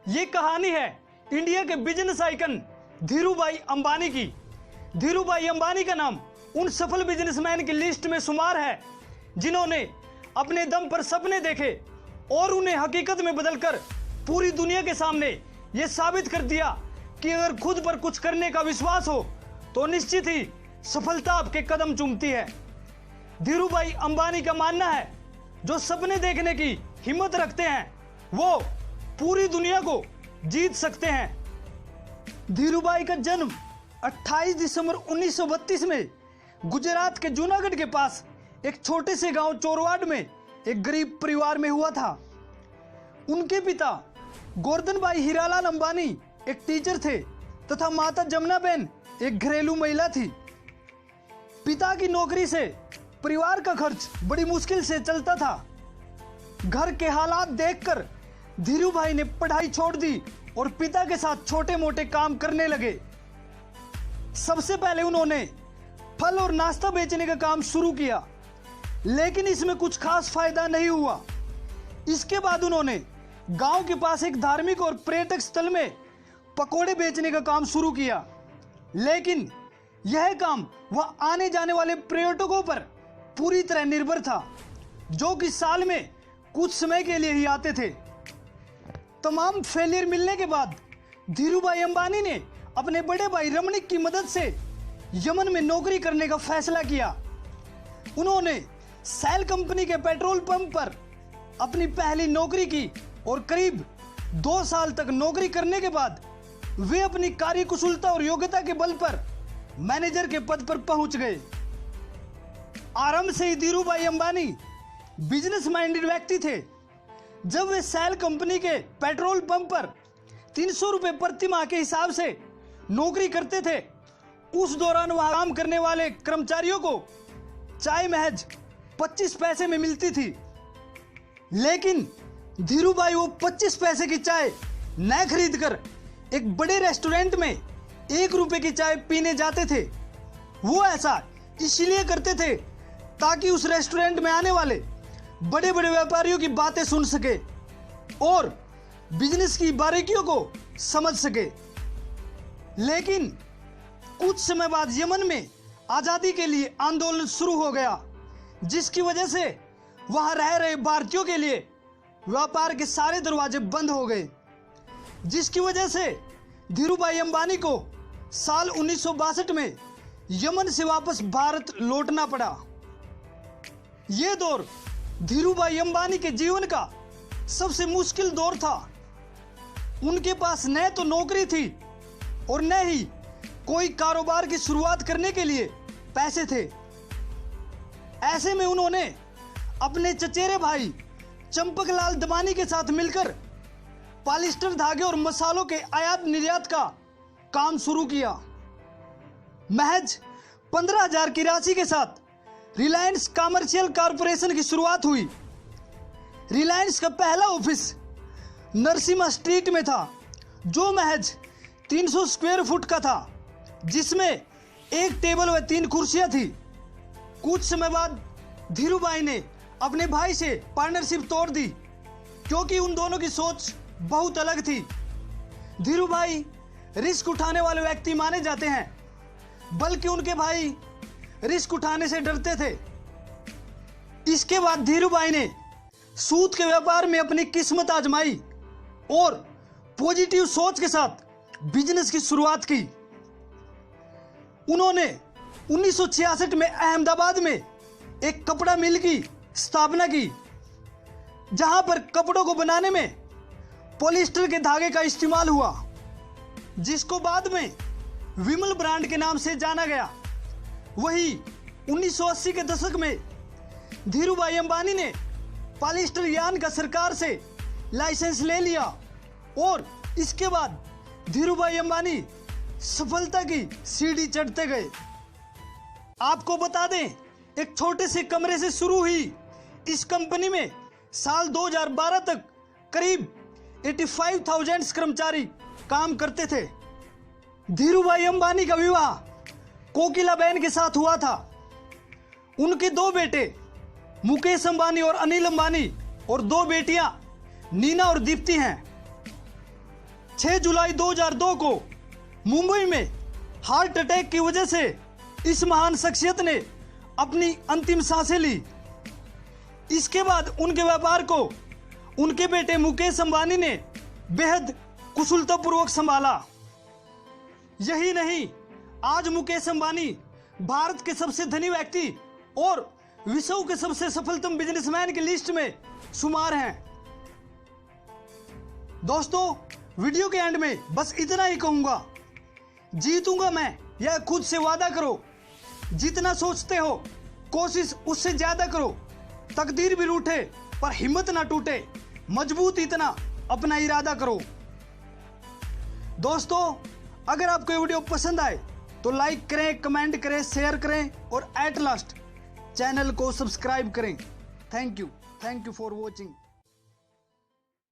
ये कहानी है इंडिया के बिजनेस आइकन धीरूभाई अंबानी की। धीरूभाई अंबानी का नाम उन सफल बिजनेसमैन की लिस्ट में शुमार है जिन्होंने अपने दम पर सपने देखे और उन्हें हकीकत में बदलकर पूरी दुनिया के सामने ये साबित कर दिया कि अगर खुद पर कुछ करने का विश्वास हो तो निश्चित ही सफलता आपके कदम चूमती है। धीरूभाई अंबानी का मानना है जो सपने देखने की हिम्मत रखते हैं वो पूरी दुनिया को जीत सकते हैं। धीरूभाई का जन्म 28 दिसंबर 1932 में गुजरात के जूनागढ़ के पास एक छोटे से गांव चोरवाड में एक गरीब परिवार में हुआ था। उनके पिता गोर्धनभाई हीरालाल अंबानी एक टीचर थे तथा माता जमुनाबेन एक घरेलू महिला थी। पिता की नौकरी से परिवार का खर्च बड़ी मुश्किल से चलता था। घर के हालात देखकर धीरूभाई ने पढ़ाई छोड़ दी और पिता के साथ छोटे मोटे काम करने लगे। सबसे पहले उन्होंने फल और नाश्ता बेचने का काम शुरू किया, लेकिन इसमें कुछ खास फायदा नहीं हुआ। इसके बाद उन्होंने गांव के पास एक धार्मिक और पर्यटक स्थल में पकोड़े बेचने का काम शुरू किया, लेकिन यह काम वह आने जाने वाले पर्यटकों पर पूरी तरह निर्भर था, जो कि साल में कुछ समय के लिए ही आते थे। तमाम फेलियर मिलने के बाद धीरूभाई अंबानी ने अपने बड़े भाई रमणिक की मदद से यमन में नौकरी करने का फैसला किया। उन्होंने सेल कंपनी के पेट्रोल पंप पर अपनी पहली नौकरी की और करीब 2 साल तक नौकरी करने के बाद वे अपनी कार्यकुशलता और योग्यता के बल पर मैनेजर के पद पर पहुंच गए। आरंभ से ही धीरूभाई अंबानी बिजनेस माइंडेड व्यक्ति थे। जब वे सेल कंपनी के पेट्रोल पंप पर 300 रुपए प्रति माह के हिसाब से नौकरी करते थे, उस दौरान वहां काम करने वाले कर्मचारियों को चाय महज 25 पैसे में मिलती थी। लेकिन धीरूभाई वो 25 पैसे की चाय न खरीदकर एक बड़े रेस्टोरेंट में 1 रुपए की चाय पीने जाते थे। वो ऐसा इसलिए करते थे ताकि उस रेस्टोरेंट में आने वाले बड़े बड़े व्यापारियों की बातें सुन सके और बिजनेस की बारीकियों को समझ सके। लेकिन कुछ समय बाद यमन में आजादी के लिए आंदोलन शुरू हो गया, जिसकी वजह से वहां रह रहे भारतीयों के लिए व्यापार के सारे दरवाजे बंद हो गए, जिसकी वजह से धीरूभाई अंबानी को साल 1962 में यमन से वापस भारत लौटना पड़ा। यह दौर धीरूभाई अंबानी के जीवन का सबसे मुश्किल दौर था। उनके पास न तो नौकरी थी और न ही कोई कारोबार की शुरुआत करने के लिए पैसे थे। ऐसे में उन्होंने अपने चचेरे भाई चंपकलाल दमानी के साथ मिलकर पॉलिस्टर धागे और मसालों के आयात निर्यात का काम शुरू किया। महज 15,000 की राशि के साथ रिलायंस कमर्शियल कॉरपोरेशन की शुरुआत हुई। रिलायंस का पहला ऑफिस नरसिम्हा स्ट्रीट में था, जो महज 300 स्क्वायर फुट का था, जिसमें एक टेबल व 3 कुर्सियां थी। कुछ समय बाद धीरूभाई ने अपने भाई से पार्टनरशिप तोड़ दी, क्योंकि उन दोनों की सोच बहुत अलग थी। धीरूभाई रिस्क उठाने वाले व्यक्ति माने जाते हैं, बल्कि उनके भाई रिस्क उठाने से डरते थे। इसके बाद धीरूभाई ने सूद के व्यापार में अपनी किस्मत आजमाई और पॉजिटिव सोच के साथ बिजनेस की शुरुआत की। उन्होंने 1966 में अहमदाबाद में एक कपड़ा मिल की स्थापना की, जहां पर कपड़ों को बनाने में पॉलिस्टर के धागे का इस्तेमाल हुआ, जिसको बाद में विमल ब्रांड के नाम से जाना गया। वही 1980 के दशक में धीरूभाई अंबानी ने पॉलिस्टर यार्न का सरकार से लाइसेंस ले लिया और इसके बाद धीरूभाई अंबानी सफलता की सीढ़ी चढ़ते गए। आपको बता दें, एक छोटे से कमरे से शुरू हुई इस कंपनी में साल 2012 तक करीब 85,000 कर्मचारी काम करते थे। धीरूभाई अंबानी का विवाह कोकिलाबेन के साथ हुआ था। उनके 2 बेटे मुकेश अंबानी और अनिल अंबानी और 2 बेटियां नीना और दीप्ति हैं। 6 जुलाई 2002 को मुंबई में हार्ट अटैक की वजह से इस महान शख्सियत ने अपनी अंतिम सांसें ली। इसके बाद उनके व्यापार को उनके बेटे मुकेश अंबानी ने बेहद कुशलतापूर्वक संभाला। यही नहीं, आज मुकेश अंबानी भारत के सबसे धनी व्यक्ति और विश्व के सबसे सफलतम बिजनेसमैन की लिस्ट में शुमार हैं। दोस्तों, वीडियो के एंड में बस इतना ही कहूंगा, जीतूंगा मैं, यह खुद से वादा करो। जितना सोचते हो कोशिश उससे ज्यादा करो। तकदीर भी रूठे पर हिम्मत ना टूटे, मजबूत इतना अपना इरादा करो। दोस्तों, अगर आपको ये वीडियो पसंद आए तो लाइक करें, कमेंट करें, शेयर करें और एट लास्ट चैनल को सब्सक्राइब करें। Thank you for watching.